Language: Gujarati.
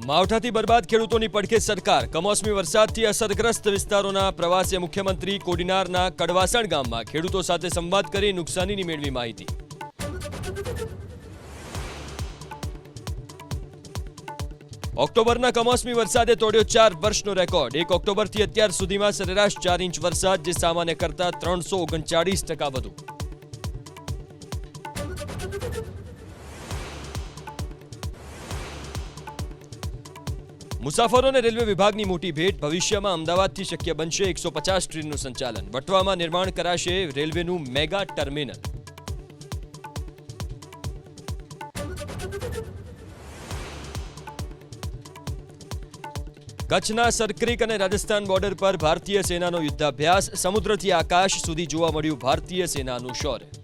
માવઠાથી બરબાદ ખેડૂતોની પડખે સરકાર. કમોસમી વરસાદથી અસરગ્રસ્ત વિસ્તારોના પ્રવાસે મુખ્યમંત્રી કોડીનારના કડવાસણ ગામમાં ખેડૂતો સાથે સંવાદ કરી નુકસાનીની મેળવી માહિતી. ઓક્ટોબરના કમોસમી વરસાદે તોડ્યો 4 વર્ષનો રેકોર્ડ. 1 ઓક્ટોબરથી અત્યાર સુધીમાં સરેરાશ 4 ઇંચ વરસાદ, જે સામાન્ય કરતા 339% વધુ. મુસાફરોને રેલવે વિભાગની મોટી ભેટ. ભવિષ્યમાં અમદાવાદથી શક્ય બનશે 150 ટ્રેનનું સંચાલન. વટવામાં નિર્માણ કરાશે રેલવેનું મેગા ટર્મિનલ. કચ્છના સરક્રિક અને રાજસ્થાન બોર્ડર પર ભારતીય સેનાનો યુદ્ધાભ્યાસ. સમુદ્રથી આકાશ સુધી જોવા મળ્યું ભારતીય સેનાનું શૌર્ય.